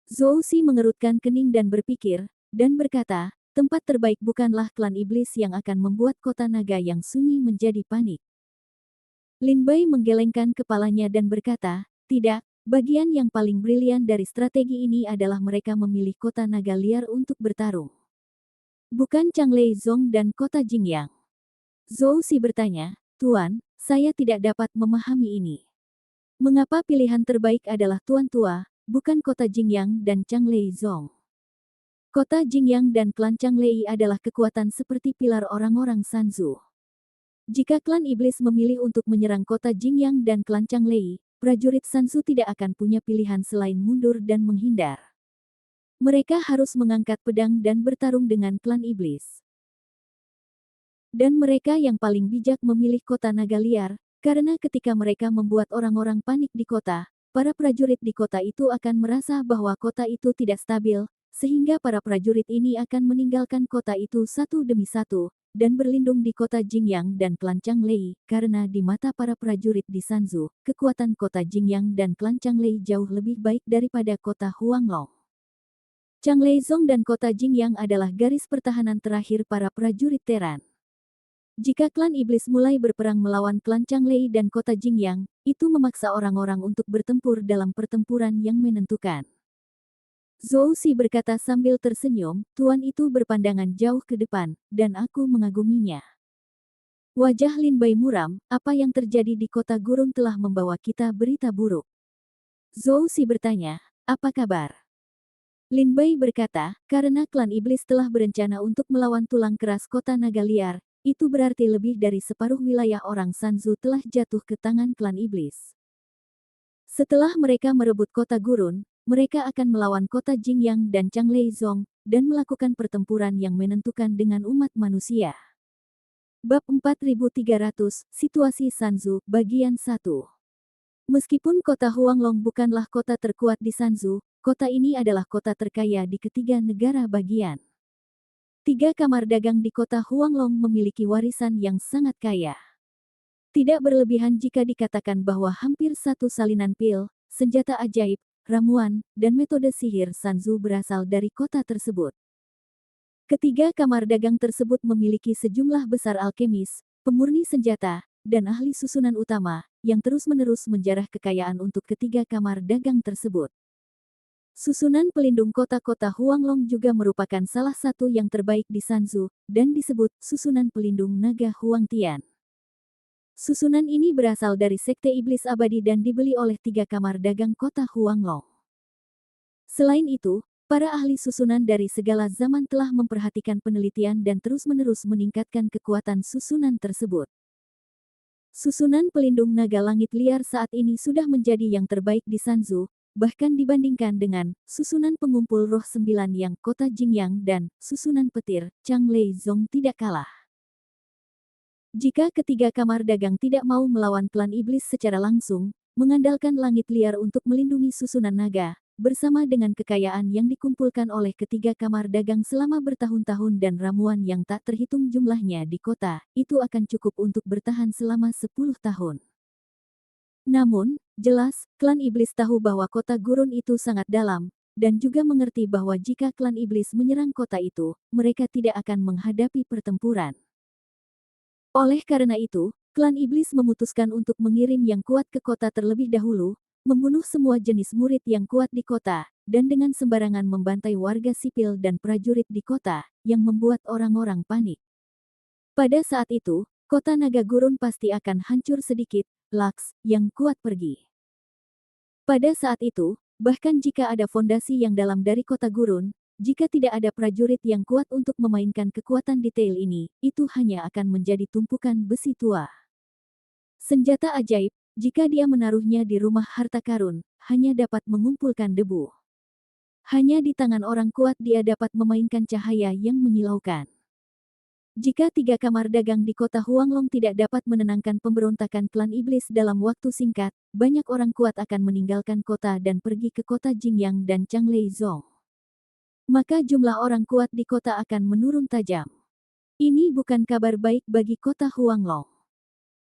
Speaker 1: Zhou Xi mengerutkan kening dan berpikir, dan berkata, tempat terbaik bukanlah klan iblis yang akan membuat kota naga yang sunyi menjadi panik. Lin Bai menggelengkan kepalanya dan berkata, tidak, bagian yang paling brilian dari strategi ini adalah mereka memilih kota naga liar untuk bertarung. Bukan Changlei Zong dan kota Jingyang. Zhou Xi bertanya, Tuan, saya tidak dapat memahami ini. Mengapa pilihan terbaik adalah Tuan Tua, bukan kota Jingyang dan Changlei Zong? Kota Jingyang dan klan Changlei adalah kekuatan seperti pilar orang-orang Sanzu. Jika klan iblis memilih untuk menyerang kota Jingyang dan klan Changlei, prajurit Sanzu tidak akan punya pilihan selain mundur dan menghindar. Mereka harus mengangkat pedang dan bertarung dengan klan iblis. Dan mereka yang paling bijak memilih kota naga liar, karena ketika mereka membuat orang-orang panik di kota, para prajurit di kota itu akan merasa bahwa kota itu tidak stabil, sehingga para prajurit ini akan meninggalkan kota itu satu demi satu, dan berlindung di kota Jingyang dan klan Changlei, karena di mata para prajurit di Sanzu, kekuatan kota Jingyang dan klan Changlei jauh lebih baik daripada kota Huanglong. Changlei Zong dan kota Jingyang adalah garis pertahanan terakhir para prajurit Teran. Jika klan iblis mulai berperang melawan klan Changlei dan kota Jingyang, itu memaksa orang-orang untuk bertempur dalam pertempuran yang menentukan. Zhou Xi berkata sambil tersenyum, Tuan itu berpandangan jauh ke depan, dan aku mengaguminya. Wajah Lin Bai muram, apa yang terjadi di kota gurun telah membawa kita berita buruk. Zhou Xi bertanya, apa kabar? Lin Bai berkata, karena klan iblis telah berencana untuk melawan tulang keras kota naga liar, itu berarti lebih dari separuh wilayah orang Sanzu telah jatuh ke tangan klan iblis. Setelah mereka merebut kota gurun, mereka akan melawan kota Jingyang dan Changlei Zong, dan melakukan pertempuran yang menentukan dengan umat manusia. Bab 4300, Situasi Sanzu, Bagian 1. Meskipun kota Huanglong bukanlah kota terkuat di Sanzu, kota ini adalah kota terkaya di ketiga negara bagian. 3 kamar dagang di kota Huanglong memiliki warisan yang sangat kaya. Tidak berlebihan jika dikatakan bahwa hampir satu salinan pil, senjata ajaib, ramuan, dan metode sihir Sanzu berasal dari kota tersebut. Ketiga kamar dagang tersebut memiliki sejumlah besar alkemis, pemurni senjata, dan ahli susunan utama, yang terus-menerus menjarah kekayaan untuk ketiga kamar dagang tersebut. Susunan pelindung kota-kota Huanglong juga merupakan salah satu yang terbaik di Sanzu, dan disebut Susunan Pelindung Naga Huangtian. Susunan ini berasal dari Sekte Iblis Abadi dan dibeli oleh 3 kamar dagang kota Huanglong. Selain itu, para ahli susunan dari segala zaman telah memperhatikan penelitian dan terus-menerus meningkatkan kekuatan susunan tersebut. Susunan Pelindung Naga Langit Liar saat ini sudah menjadi yang terbaik di Sanzu, bahkan dibandingkan dengan Susunan Pengumpul Roh 9 yang kota Jingyang dan Susunan Petir, Changlei Zong tidak kalah. Jika ketiga kamar dagang tidak mau melawan klan iblis secara langsung, mengandalkan langit liar untuk melindungi susunan naga, bersama dengan kekayaan yang dikumpulkan oleh ketiga kamar dagang selama bertahun-tahun dan ramuan yang tak terhitung jumlahnya di kota, itu akan cukup untuk bertahan selama 10 tahun. Namun, jelas, klan iblis tahu bahwa kota gurun itu sangat dalam, dan juga mengerti bahwa jika klan iblis menyerang kota itu, mereka tidak akan menghadapi pertempuran. Oleh karena itu, klan iblis memutuskan untuk mengirim yang kuat ke kota terlebih dahulu, membunuh semua jenis murid yang kuat di kota, dan dengan sembarangan membantai warga sipil dan prajurit di kota, yang membuat orang-orang panik. Pada saat itu, kota naga gurun pasti akan hancur sedikit, Laks, yang kuat pergi. Pada saat itu, bahkan jika ada fondasi yang dalam dari kota gurun, jika tidak ada prajurit yang kuat untuk memainkan kekuatan detail ini, itu hanya akan menjadi tumpukan besi tua. Senjata ajaib, jika dia menaruhnya di rumah harta karun, hanya dapat mengumpulkan debu. Hanya di tangan orang kuat dia dapat memainkan cahaya yang menyilaukan. Jika 3 kamar dagang di kota Huanglong tidak dapat menenangkan pemberontakan klan iblis dalam waktu singkat, banyak orang kuat akan meninggalkan kota dan pergi ke kota Jingyang dan Changlei Zong. maka jumlah orang kuat di kota akan menurun tajam. Ini bukan kabar baik bagi kota Huanglong.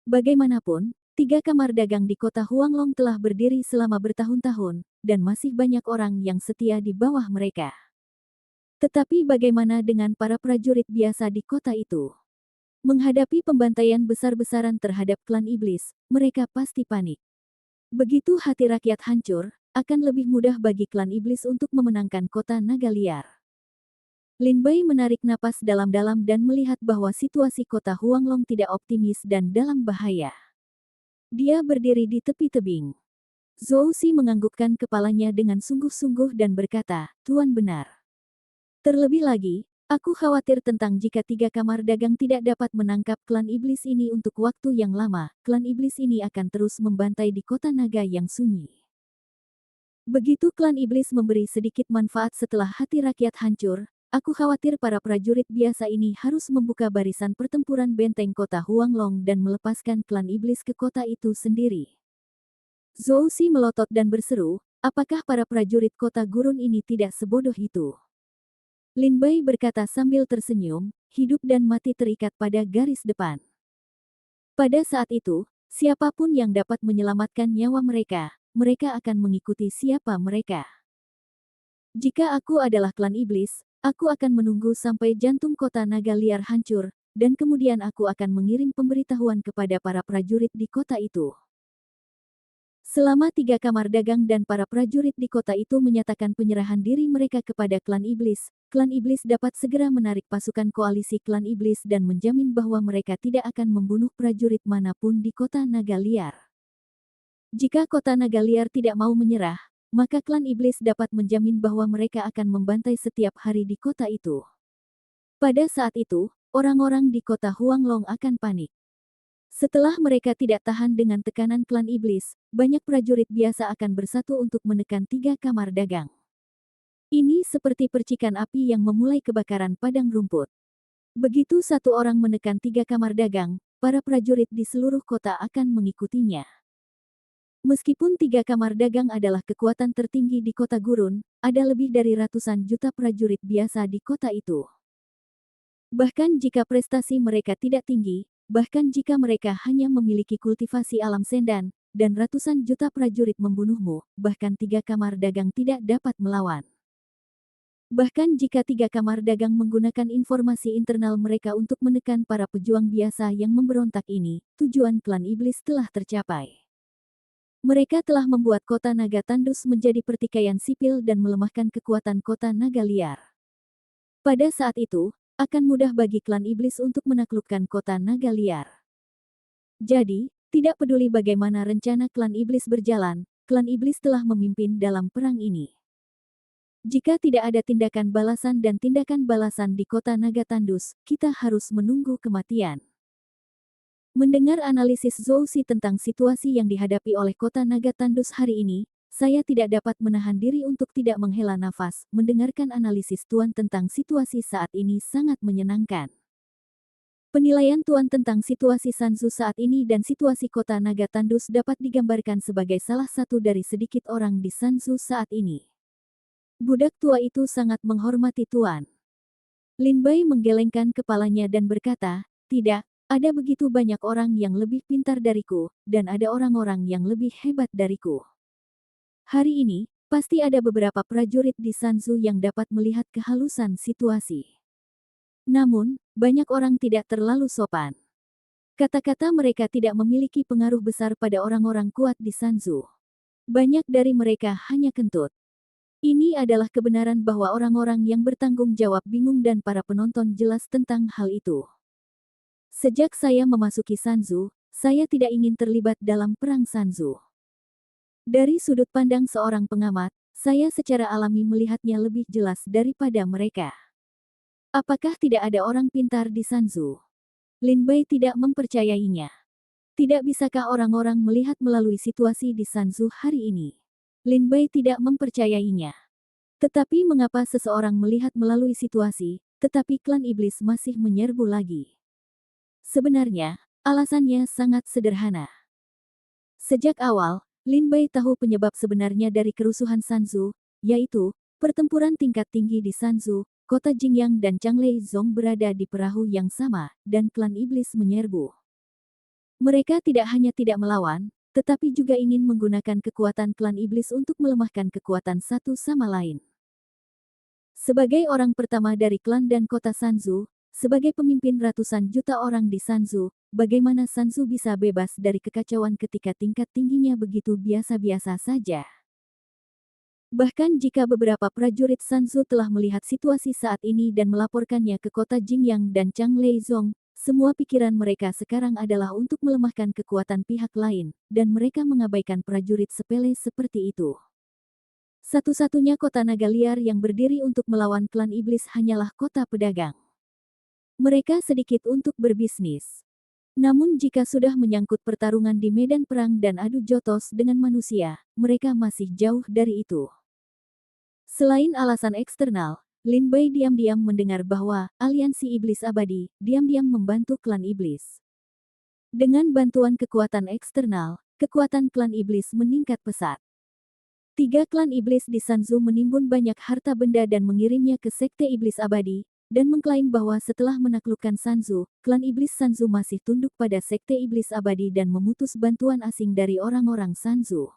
Speaker 1: Bagaimanapun, 3 kamar dagang di kota Huanglong telah berdiri selama bertahun-tahun, dan masih banyak orang yang setia di bawah mereka. Tetapi bagaimana dengan para prajurit biasa di kota itu? Menghadapi pembantaian besar-besaran terhadap klan iblis, mereka pasti panik. Begitu hati rakyat hancur, akan lebih mudah bagi klan iblis untuk memenangkan kota naga liar. Lin Bai menarik napas dalam-dalam dan melihat bahwa situasi kota Huanglong tidak optimis dan dalam bahaya. Dia berdiri di tepi tebing. Zhou Xi menganggukkan kepalanya dengan sungguh-sungguh dan berkata, "Tuan benar. Terlebih lagi, aku khawatir tentang jika 3 kamar dagang tidak dapat menangkap klan iblis ini untuk waktu yang lama, klan iblis ini akan terus membantai di kota naga yang sunyi." Begitu klan iblis memberi sedikit manfaat setelah hati rakyat hancur, aku khawatir para prajurit biasa ini harus membuka barisan pertempuran benteng kota Huanglong dan melepaskan klan iblis ke kota itu sendiri. Zhou Xi melotot dan berseru, apakah para prajurit kota gurun ini tidak sebodoh itu? Lin Bai berkata sambil tersenyum, hidup dan mati terikat pada garis depan. Pada saat itu, siapapun yang dapat menyelamatkan nyawa mereka, mereka akan mengikuti siapa mereka. Jika aku adalah klan iblis, aku akan menunggu sampai jantung kota naga liar hancur, dan kemudian aku akan mengirim pemberitahuan kepada para prajurit di kota itu. Selama 3 kamar dagang dan para prajurit di kota itu menyatakan penyerahan diri mereka kepada klan iblis dapat segera menarik pasukan koalisi klan iblis dan menjamin bahwa mereka tidak akan membunuh prajurit manapun di kota naga liar. Jika kota naga liar tidak mau menyerah, maka klan iblis dapat menjamin bahwa mereka akan membantai setiap hari di kota itu. Pada saat itu, orang-orang di kota Huanglong akan panik. Setelah mereka tidak tahan dengan tekanan klan iblis, banyak prajurit biasa akan bersatu untuk menekan 3 kamar dagang. Ini seperti percikan api yang memulai kebakaran padang rumput. Begitu satu orang menekan 3 kamar dagang, para prajurit di seluruh kota akan mengikutinya. Meskipun 3 kamar dagang adalah kekuatan tertinggi di kota gurun, ada lebih dari ratusan juta prajurit biasa di kota itu. Bahkan jika prestasi mereka tidak tinggi, bahkan jika mereka hanya memiliki kultivasi alam sendan, dan ratusan juta prajurit membunuhmu, bahkan 3 kamar dagang tidak dapat melawan. Bahkan jika 3 kamar dagang menggunakan informasi internal mereka untuk menekan para pejuang biasa yang memberontak ini, tujuan klan iblis telah tercapai. Mereka telah membuat kota naga tandus menjadi pertikaian sipil dan melemahkan kekuatan kota naga liar. Pada saat itu, akan mudah bagi klan iblis untuk menaklukkan kota naga liar. Jadi, tidak peduli bagaimana rencana klan iblis berjalan, klan iblis telah memimpin dalam perang ini. Jika tidak ada tindakan balasan dan tindakan balasan di kota naga tandus, kita harus menunggu kematian. Mendengar analisis Zhou Xi tentang situasi yang dihadapi oleh kota naga tandus hari ini, saya tidak dapat menahan diri untuk tidak menghela nafas. Mendengarkan analisis Tuan tentang situasi saat ini sangat menyenangkan. Penilaian Tuan tentang situasi Sanzu saat ini dan situasi kota naga tandus dapat digambarkan sebagai salah satu dari sedikit orang di Sanzu saat ini. Budak tua itu sangat menghormati Tuan. Lin Bai menggelengkan kepalanya dan berkata, tidak. Ada begitu banyak orang yang lebih pintar dariku, dan ada orang-orang yang lebih hebat dariku. Hari ini, pasti ada beberapa prajurit di Sanzu yang dapat melihat kehalusan situasi. Namun, banyak orang tidak terlalu sopan. Kata-kata mereka tidak memiliki pengaruh besar pada orang-orang kuat di Sanzu. Banyak dari mereka hanya kentut. Ini adalah kebenaran bahwa orang-orang yang bertanggung jawab bingung dan para penonton jelas tentang hal itu. Sejak saya memasuki Sanzu, saya tidak ingin terlibat dalam perang Sanzu. Dari sudut pandang seorang pengamat, saya secara alami melihatnya lebih jelas daripada mereka. Apakah tidak ada orang pintar di Sanzu? Lin Bai tidak mempercayainya. Tidak bisakah orang-orang melihat melalui situasi di Sanzu hari ini? Lin Bai tidak mempercayainya. Tetapi mengapa seseorang melihat melalui situasi, tetapi klan iblis masih menyerbu lagi? Sebenarnya, alasannya sangat sederhana. Sejak awal, Lin Bai tahu penyebab sebenarnya dari kerusuhan Sanzu, yaitu Pertempuran tingkat tinggi di Sanzu, kota Jingyang dan Changlei Zong berada di perahu yang sama, dan klan iblis menyerbu. Mereka tidak hanya tidak melawan, tetapi juga ingin menggunakan kekuatan klan iblis untuk melemahkan kekuatan satu sama lain. Sebagai orang pertama dari klan dan kota Sanzu, sebagai pemimpin ratusan juta orang di Sanzu, bagaimana Sanzu bisa bebas dari kekacauan ketika tingkat tingginya begitu biasa-biasa saja? Bahkan jika beberapa prajurit Sanzu telah melihat situasi saat ini dan melaporkannya ke kota Jingyang dan Changlei Zong, semua pikiran mereka sekarang adalah untuk melemahkan kekuatan pihak lain, dan mereka mengabaikan prajurit sepele seperti itu. Satu-satunya kota naga liar yang berdiri untuk melawan klan iblis hanyalah kota pedagang. Mereka sedikit untuk berbisnis. Namun jika sudah menyangkut pertarungan di medan perang dan adu jotos dengan manusia, mereka masih jauh dari itu. Selain alasan eksternal, Lin Bei diam-diam mendengar bahwa aliansi iblis abadi diam-diam membantu klan iblis. Dengan bantuan kekuatan eksternal, kekuatan klan iblis meningkat pesat. 3 klan iblis di Sanzu menimbun banyak harta benda dan mengirimnya ke sekte iblis abadi, dan mengklaim bahwa setelah menaklukkan Sanzu, klan iblis Sanzu masih tunduk pada sekte iblis abadi dan memutus bantuan asing dari orang-orang Sanzu.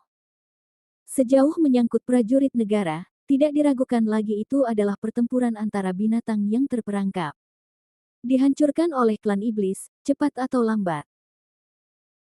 Speaker 1: Sejauh menyangkut prajurit negara, tidak diragukan lagi itu adalah pertempuran antara binatang yang terperangkap. Dihancurkan oleh klan iblis, cepat atau lambat.